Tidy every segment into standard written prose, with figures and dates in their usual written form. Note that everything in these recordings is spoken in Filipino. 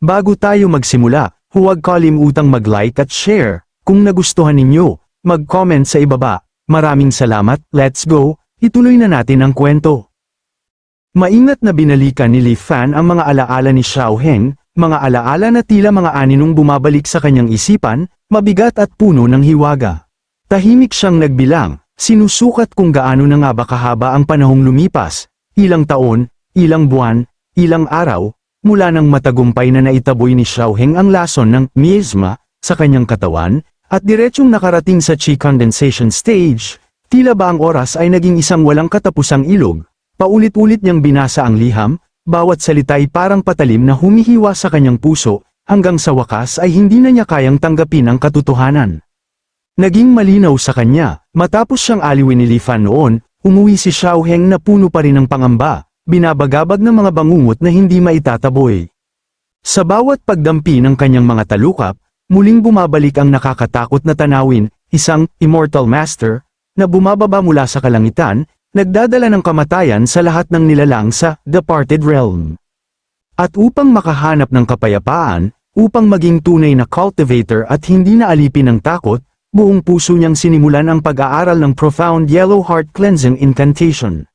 Bago tayo magsimula, huwag kalimutang mag-like at share. Kung nagustuhan ninyo, mag-comment sa ibaba. Maraming salamat, let's go, ituloy na natin ang kwento. Maingat na binalikan ni Li Fan ang mga alaala ni Xiao Heng, mga alaala na tila mga aninong bumabalik sa kanyang isipan, mabigat at puno ng hiwaga. Tahimik siyang nagbilang, sinusukat kung gaano na nga ba kahaba ang panahong lumipas, ilang taon, ilang buwan, ilang araw, mula nang matagumpay na naitaboy ni Xiao Heng ang lason ng miasma sa kanyang katawan, at diretsyong nakarating sa Qi condensation stage, tila ba ang oras ay naging isang walang katapusang ilog. Paulit-ulit niyang binasa ang liham, bawat salita'y parang patalim na humihiwa sa kanyang puso, hanggang sa wakas ay hindi na niya kayang tanggapin ang katotohanan. Naging malinaw sa kanya, matapos siyang aliwin ni Li Fan noon, umuwi si Xiao Heng na puno pa rin ng pangamba, binabagabag ng mga bangungot na hindi maitataboy. Sa bawat pagdampi ng kanyang mga talukap, muling bumabalik ang nakakatakot na tanawin, isang immortal master, na bumababa mula sa kalangitan, nagdadala ng kamatayan sa lahat ng nilalang sa departed realm. At upang makahanap ng kapayapaan, upang maging tunay na cultivator at hindi na alipin ng takot, buong puso niyang sinimulan ang pag-aaral ng profound yellow heart cleansing incantation.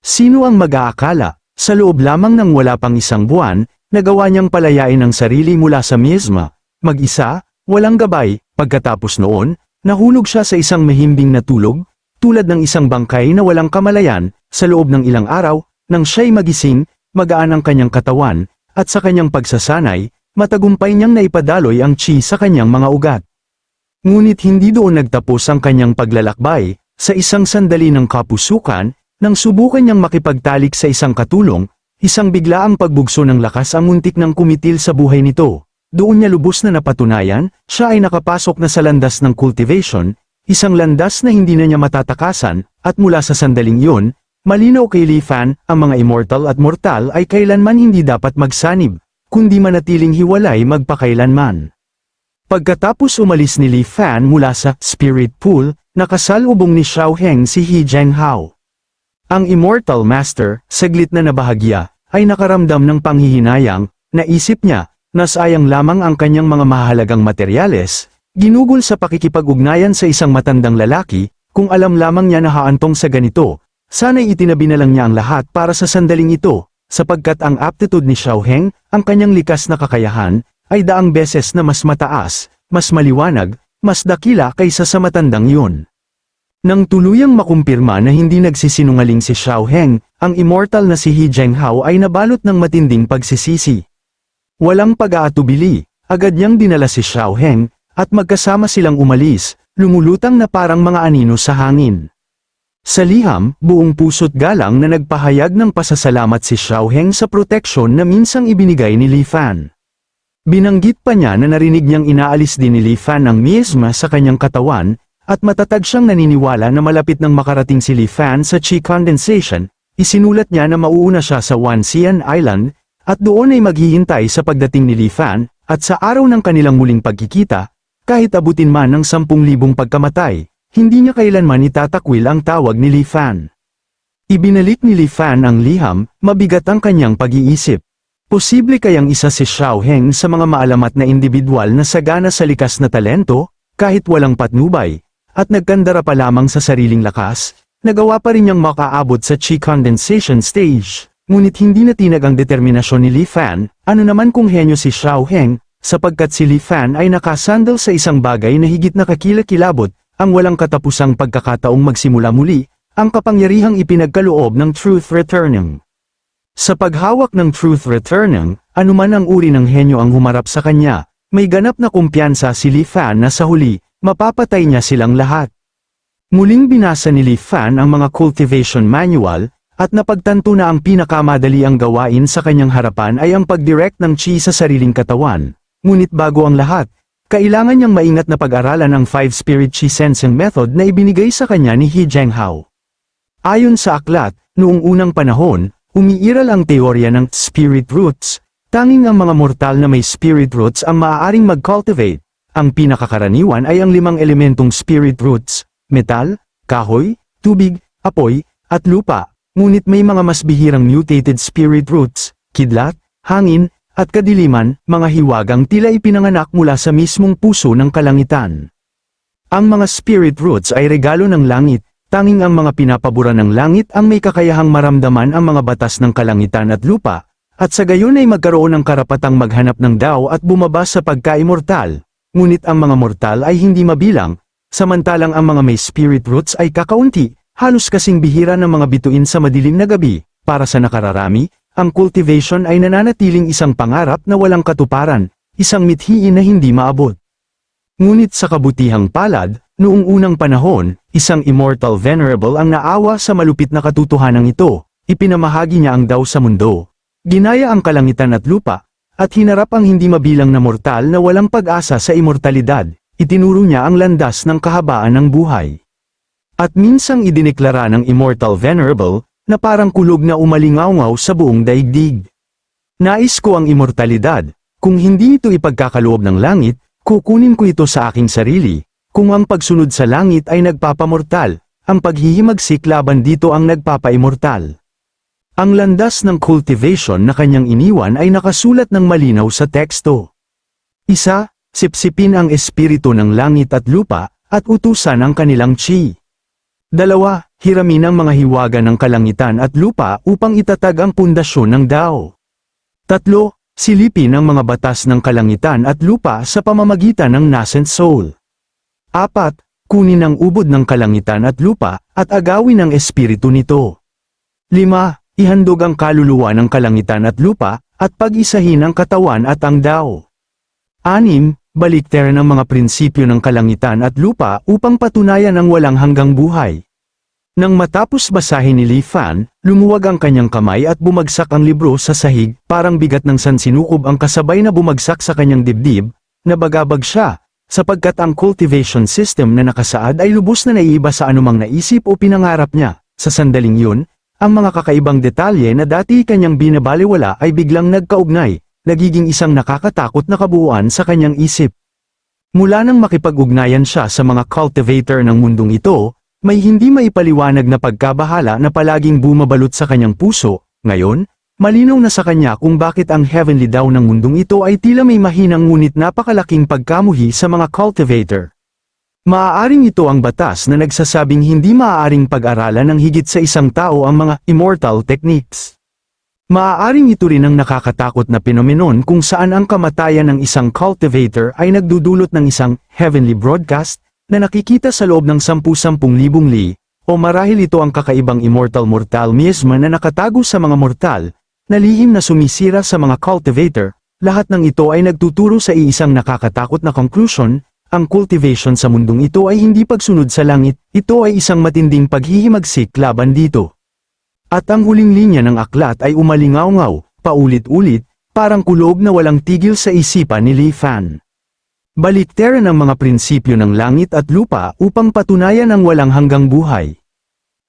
Sino ang mag-aakala, sa loob lamang ng wala pang isang buwan, nagawa niyang palayain ang sarili mula sa miasma, mag-isa, walang gabay, pagkatapos noon, nahulog siya sa isang mahimbing na tulog, tulad ng isang bangkay na walang kamalayan, sa loob ng ilang araw, nang siya'y magising, magaan ang kanyang katawan, at sa kanyang pagsasanay, matagumpay niyang naipadaloy ang Qi sa kanyang mga ugat. Ngunit hindi doon nagtapos ang kanyang paglalakbay, sa isang sandali ng kapusukan, nang subukan niyang makipagtalik sa isang katulong, isang biglaang pagbugso ng lakas ang muntik ng kumitil sa buhay nito. Doon niya lubos na napatunayan, siya ay nakapasok na sa landas ng cultivation, isang landas na hindi na niya matatakasan, at mula sa sandaling yun, malinaw kay Li Fan, ang mga immortal at mortal ay kailanman hindi dapat magsanib, kundi manatiling hiwalay magpakailanman. Pagkatapos umalis ni Li Fan mula sa spirit pool, nakasalubong ni Xiao Heng si He Zhenghao. Ang Immortal Master, saglit na nabahagya, ay nakaramdam ng panghihinayang, naisip niya, na sayang lamang ang kanyang mga mahalagang materyales, ginugol sa pakikipag-ugnayan sa isang matandang lalaki, kung alam lamang niya na haantong sa ganito, sana'y itinabi na lang niya ang lahat para sa sandaling ito, sapagkat ang aptitude ni Xiao Heng, ang kanyang likas na kakayahan, ay daang beses na mas mataas, mas maliwanag, mas dakila kaysa sa matandang yun. Nang tuluyang makumpirma na hindi nagsisinungaling si Xiao Heng, ang immortal na si He Zhenghao ay nabalot ng matinding pagsisisi. Walang pag-aatubili, agad niyang dinala si Xiao Heng, at magkasama silang umalis, lumulutang na parang mga anino sa hangin. Sa liham, buong puso't galang na nagpahayag ng pasasalamat si Xiao Heng sa proteksyon na minsang ibinigay ni Li Fan. Binanggit pa niya na narinig niyang inaalis din ni Li Fan ang miasma sa kanyang katawan, at matatag siyang naniniwala na malapit nang makarating si Li Fan sa Qi condensation, isinulat niya na mauuna siya sa Wanxian Island, at doon ay maghihintay sa pagdating ni Li Fan, at sa araw ng kanilang muling pagkikita, kahit abutin man ng 10,000 pagkamatay, hindi niya kailanman itatakwil ang tawag ni Li Fan. Ibinalik ni Li Fan ang liham, mabigat ang kanyang pag-iisip. Posible kayang isa si Xiao Heng sa mga maalamat na individual na sagana sa likas na talento, kahit walang patnubay, at nagkandara pa lamang sa sariling lakas, nagawa pa rin niyang makaabot sa Qi condensation stage, ngunit hindi natinag ang determinasyon ni Li Fan, ano naman kung henyo si Xiao Heng, sapagkat si Li Fan ay nakasandal sa isang bagay na higit na kakilakilabot, ang walang katapusang pagkakataong magsimula muli, ang kapangyarihang ipinagkaloob ng Truth Returning. Sa paghawak ng Truth Returning, anuman ang uri ng henyo ang humarap sa kanya, may ganap na kumpiyansa si Li Fan na sa huli, mapapatay niya silang lahat. Muling binasa ni Li Fan ang mga cultivation manual, at napagtanto na ang pinakamadali ang gawain sa kanyang harapan ay ang pagdirect ng Qi sa sariling katawan. Ngunit bago ang lahat, kailangan niyang maingat na pag-aralan ang 5 Spirit Qi Sensing Method na ibinigay sa kanya ni He Zhenghao. Ayon sa aklat, noong unang panahon, umiiral ang teorya ng Spirit Roots, tanging ang mga mortal na may Spirit Roots ang maaaring mag-cultivate. Ang pinakakaraniwan ay ang 5 elementong Spirit Roots, metal, kahoy, tubig, apoy, at lupa, ngunit may mga mas bihirang mutated Spirit Roots, kidlat, hangin, at kadiliman, mga hiwagang tila ipinanganak mula sa mismong puso ng kalangitan. Ang mga spirit roots ay regalo ng langit, tanging ang mga pinapabura ng langit ang may kakayahang maramdaman ang mga batas ng kalangitan at lupa, at sa gayon ay magkaroon ng karapatang maghanap ng Tao at bumaba sa pagka-immortal, ngunit ang mga mortal ay hindi mabilang, samantalang ang mga may spirit roots ay kakaunti, halos kasing bihira ng mga bituin sa madilim na gabi. Para sa nakararami, ang cultivation ay nananatiling isang pangarap na walang katuparan, isang mithiin na hindi maabot. Ngunit sa kabutihang palad, noong unang panahon, isang immortal venerable ang naawa sa malupit na katotohanan ito, ipinamahagi niya ang Tao sa mundo. Ginaya ang kalangitan at lupa, at hinarap ang hindi mabilang na mortal na walang pag-asa sa immortalidad, itinuro niya ang landas ng kahabaan ng buhay. At minsang idineklara ng immortal venerable, na parang kulog na umalingaw-ngaw sa buong daigdig. Nais ko ang immortalidad, kung hindi ito ipagkakaloob ng langit, kukunin ko ito sa aking sarili, kung ang pagsunod sa langit ay nagpapamortal, ang paghihimagsik laban dito ang nagpapa-immortal. Ang landas ng cultivation na kanyang iniwan ay nakasulat ng malinaw sa teksto. 1. Sipsipin ang espiritu ng langit at lupa, at utusan ang kanilang chi. 2. Hiramin ang mga hiwaga ng kalangitan at lupa upang itatag ang pundasyon ng Tao. 3. Silipin ang mga batas ng kalangitan at lupa sa pamamagitan ng nascent soul. 4. Kunin ang ubod ng kalangitan at lupa, at agawin ang espiritu nito. 5. Ihandog ang kaluluwa ng kalangitan at lupa, at pag-isahin ang katawan at ang Tao. 6. Baliktaran ang mga prinsipyo ng kalangitan at lupa upang patunayan ang walang hanggang buhay. Nang matapos basahin ni Li Fan, lumuwag ang kanyang kamay at bumagsak ang libro sa sahig, parang bigat ng sansinukob ang kasabay na bumagsak sa kanyang dibdib, nabagabag siya, sapagkat ang cultivation system na nakasaad ay lubos na naiiba sa anumang naisip o pinangarap niya. Sa sandaling yun, ang mga kakaibang detalye na dati kanyang binabaliwala ay biglang nagkaugnay, nagiging isang nakakatakot na kabuuan sa kanyang isip. Mula nang makipag-ugnayan siya sa mga cultivator ng mundong ito, may hindi maipaliwanag na pagkabahala na palaging bumabalot sa kanyang puso. Ngayon, malinaw na sa kanya kung bakit ang heavenly Tao ng mundong ito ay tila may mahinang ngunit napakalaking pagkamuhi sa mga cultivator. Maaaring ito ang batas na nagsasabing hindi maaaring pag-aralan ng higit sa isang tao ang mga immortal techniques. Maaaring ito rin ang nakakatakot na phenomenon kung saan ang kamatayan ng isang cultivator ay nagdudulot ng isang heavenly broadcast na nakikita sa loob ng 10,000 li, o marahil ito ang kakaibang immortal mortal miasma na nakatago sa mga mortal, na lihim na sumisira sa mga cultivator. Lahat ng ito ay nagtuturo sa iisang nakakatakot na conclusion. Ang cultivation sa mundong ito ay hindi pagsunod sa langit, ito ay isang matinding paghihimagsik laban dito. At ang huling linya ng aklat ay umalingaw-ngaw, paulit-ulit, parang kulog na walang tigil sa isipan ni Li Fan. Baliktaran ang mga prinsipyo ng langit at lupa upang patunayan ang walang hanggang buhay.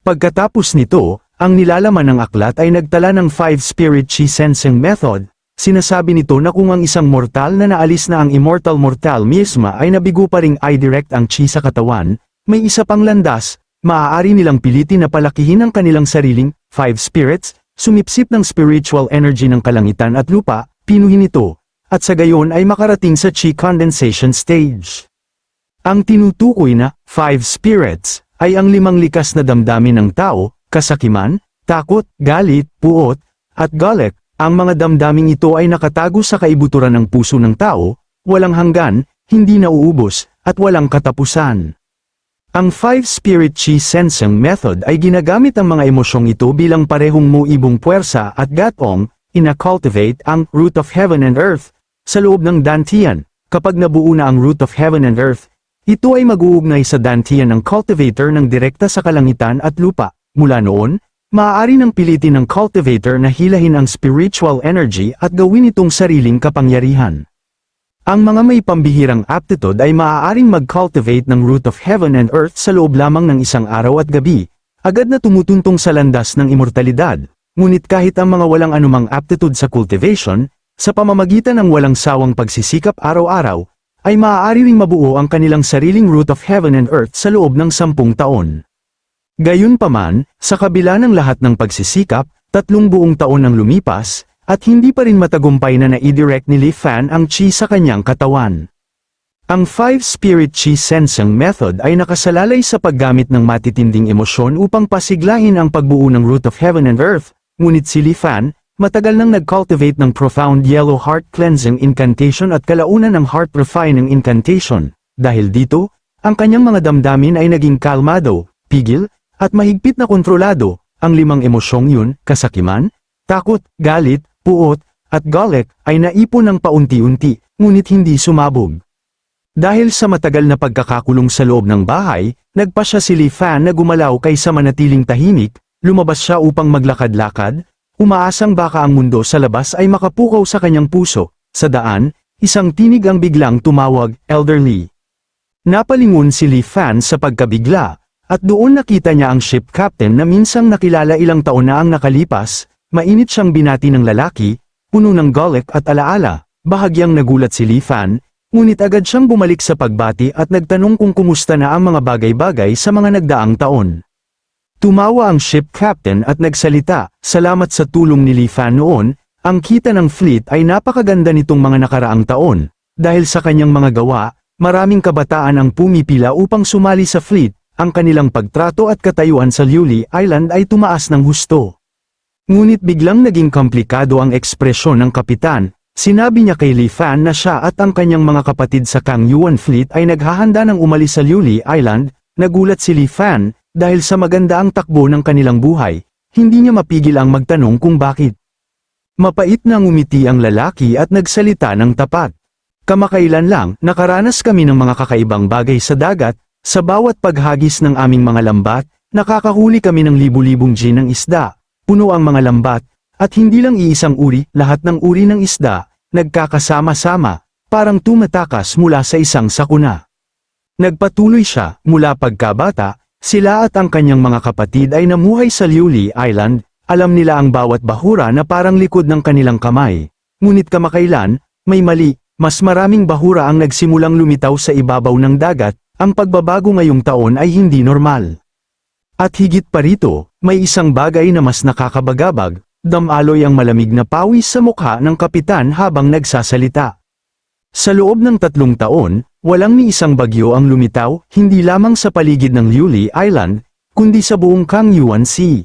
Pagkatapos nito, ang nilalaman ng aklat ay nagtala ng 5 spirit chi sensing method. Sinasabi nito na kung ang isang mortal na naalis na ang immortal mortal miasma ay nabigo pa ring i-direct ang chi sa katawan, may isa pang landas, maaari nilang pilitin na palakihin ang kanilang sariling 5 spirits, sumipsip ng spiritual energy ng kalangitan at lupa, pinuhin ito, at sa gayon ay makarating sa chi condensation stage. Ang tinutukoy na 5 spirits ay ang 5 likas na damdamin ng tao, kasakiman, takot, galit, puot, at galak. Ang mga damdaming ito ay nakatago sa kaibuturan ng puso ng tao, walang hanggan, hindi nauubos, at walang katapusan. Ang 5 Spirit Chi Sensing Method ay ginagamit ang mga emosyong ito bilang parehong muibong puwersa at gatong, ina-cultivate ang root of heaven and earth sa loob ng dantian. Kapag nabuo na ang root of heaven and earth, ito ay mag-uugnay sa dantian ng cultivator ng direkta sa kalangitan at lupa. Mula noon, maaari nang pilitin ng cultivator na hilahin ang spiritual energy at gawin itong sariling kapangyarihan. Ang mga may pambihirang aptitude ay maaaring mag-cultivate ng root of heaven and earth sa loob lamang ng isang araw at gabi, agad na tumutuntong sa landas ng immortalidad. Ngunit kahit ang mga walang anumang aptitude sa cultivation, sa pamamagitan ng walang sawang pagsisikap araw-araw, ay maaari ring mabuo ang kanilang sariling root of heaven and earth sa loob ng 10 taon. Gayunpaman, sa kabila ng lahat ng pagsisikap, 3 buong taon ang lumipas, at hindi pa rin matagumpay na naidirect ni Li Fan ang chi sa kanyang katawan. Ang 5-spirit chi sensing method ay nakasalalay sa paggamit ng matitinding emosyon upang pasiglahin ang pagbuo ng root of heaven and earth, ngunit si Li Fan, matagal nang nag-cultivate ng profound yellow heart cleansing incantation at kalaunan ng heart refining incantation. Dahil dito, ang kanyang mga damdamin ay naging kalmado, pigil, at mahigpit na kontrolado. Ang 5 emosyong yun, kasakiman, takot, galit, puot, at galit, ay naipon ng paunti-unti, ngunit hindi sumabog. Dahil sa matagal na pagkakakulong sa loob ng bahay, nagpa siya si Li Fan na gumalaw kaysa manatiling tahimik, lumabas siya upang maglakad-lakad, umaasang baka ang mundo sa labas ay makapukaw sa kanyang puso. Sa daan, isang tinig ang biglang tumawag, "Elderly." Napalingon si Li Fan sa pagkabigla, at doon nakita niya ang ship captain na minsang nakilala ilang taon na ang nakalipas. Mainit siyang binati ng lalaki, puno ng galit at alaala. Bahagyang nagulat si Li Fan, ngunit agad siyang bumalik sa pagbati at nagtanong kung kumusta na ang mga bagay-bagay sa mga nagdaang taon. Tumawa ang ship captain at nagsalita, "Salamat sa tulong ni Li Fan noon, ang kita ng fleet ay napakaganda nitong mga nakaraang taon. Dahil sa kanyang mga gawa, maraming kabataan ang pumipila upang sumali sa fleet. Ang kanilang pagtrato at katayuan sa Liuli Island ay tumaas ng husto." Ngunit biglang naging komplikado ang ekspresyon ng kapitan. Sinabi niya kay Li Fan na siya at ang kanyang mga kapatid sa Kang Yuan Fleet ay naghahanda ng umalis sa Liuli Island. Nagulat si Li Fan, dahil sa maganda ang takbo ng kanilang buhay, hindi niya mapigil ang magtanong kung bakit. Mapait na ngumiti ang lalaki at nagsalita ng tapat. "Kamakailan lang, nakaranas kami ng mga kakaibang bagay sa dagat. Sa bawat paghagis ng aming mga lambat, nakakahuli kami ng libu-libong gin ng isda. Puno ang mga lambat, at hindi lang iisang uri, lahat ng uri ng isda, nagkakasama-sama, parang tumatakas mula sa isang sakuna." Nagpatuloy siya, mula pagkabata, sila at ang kanyang mga kapatid ay namuhay sa Liuli Island. Alam nila ang bawat bahura na parang likod ng kanilang kamay. Ngunit kamakailan, may mali, mas maraming bahura ang nagsimulang lumitaw sa ibabaw ng dagat. Ang pagbabago ngayong taon ay hindi normal. At higit pa rito, may isang bagay na mas nakakabagabag, damaloy ang malamig na pawis sa mukha ng kapitan habang nagsasalita. Sa loob ng 3 taon, walang ni isang bagyo ang lumitaw, hindi lamang sa paligid ng Liuli Island, kundi sa buong Kang Yuan Sea.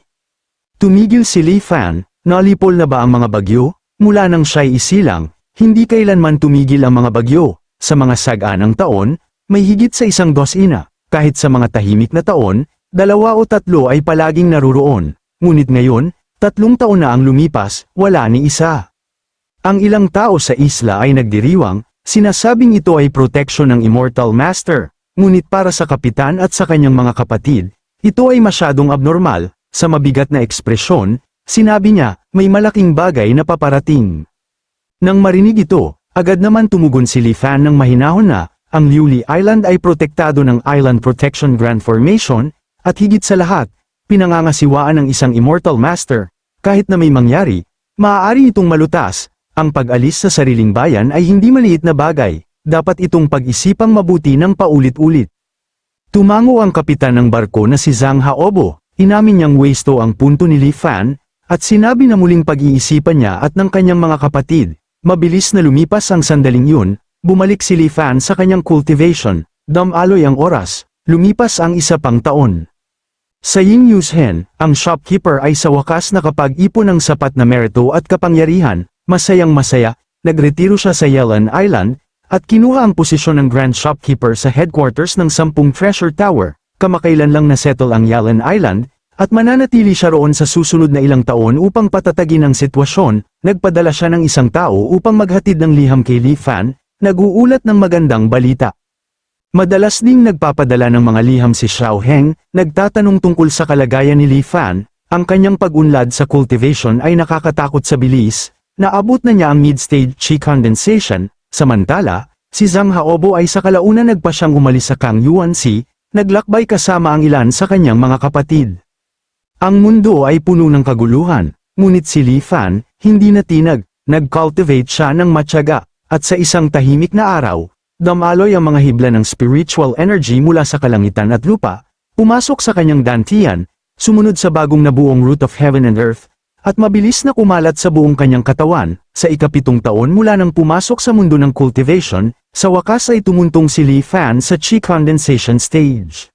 Tumigil si Li Fan, nalipol na ba ang mga bagyo? Mula nang siya'y isilang, hindi kailanman tumigil ang mga bagyo. Sa mga saganang taon, may higit sa 1 dosina, kahit sa mga tahimik na taon, 2 o 3 ay palaging naruroon. Ngunit ngayon, 3 taon na ang lumipas, wala ni isa. Ang ilang tao sa isla ay nagdiriwang, sinasabing ito ay proteksyon ng Immortal Master. Ngunit para sa kapitan at sa kanyang mga kapatid, ito ay masyadong abnormal. Sa mabigat na ekspresyon, sinabi niya, may malaking bagay na paparating. Nang marinig ito, agad naman tumugon si Li Fan ng mahinahon na, ang Liuli Island ay protektado ng Island Protection Grand Formation, at higit sa lahat, pinangangasiwaan ng isang Immortal Master. Kahit na may mangyari, maaari itong malutas. Ang pag-alis sa sariling bayan ay hindi maliit na bagay, dapat itong pag-isipang mabuti ng paulit-ulit. Tumango ang kapitan ng barko na si Zhang Haobo, inamin niyang wasto ang punto ni Li Fan, at sinabi na muling pag-iisipan niya at ng kanyang mga kapatid. Mabilis na lumipas ang sandaling yun. Bumalik si Li Fan sa kanyang cultivation, damaloy ang oras, lumipas ang 1 pang taon. Sa Ying Yushen, ang shopkeeper ay sa wakas nakapag-ipon ng sapat na merito at kapangyarihan, masayang-masaya, nagretiro siya sa Yelan Island, at kinuha ang posisyon ng Grand Shopkeeper sa headquarters ng 10 Treasure Tower. Kamakailan lang nasettle ang Yelan Island, at mananatili siya roon sa susunod na ilang taon upang patatagin ang sitwasyon. Nagpadala siya ng 1 tao upang maghatid ng liham kay Li Fan, nag-uulat ng magandang balita. Madalas ding nagpapadala ng mga liham si Xiao Heng, nagtatanong tungkol sa kalagayan ni Li Fan. Ang kanyang pag-unlad sa cultivation ay nakakatakot sa bilis, naabot na niya ang mid-stage chi condensation. Samantala, si Zhang Haobo ay sa kalaunan nagpa siyang umalis sa Kang Yuan Sea, naglakbay kasama ang ilan sa kanyang mga kapatid. Ang mundo ay puno ng kaguluhan, ngunit si Li Fan, hindi natinag, nag-cultivate siya ng matyaga. At sa isang tahimik na araw, damaloy ang mga hibla ng spiritual energy mula sa kalangitan at lupa, pumasok sa kanyang dantian, sumunod sa bagong nabuong root of heaven and earth, at mabilis na kumalat sa buong kanyang katawan. Sa ika-7 taon mula nang pumasok sa mundo ng cultivation, sa wakas ay tumuntong si Li Fan sa Qi condensation stage.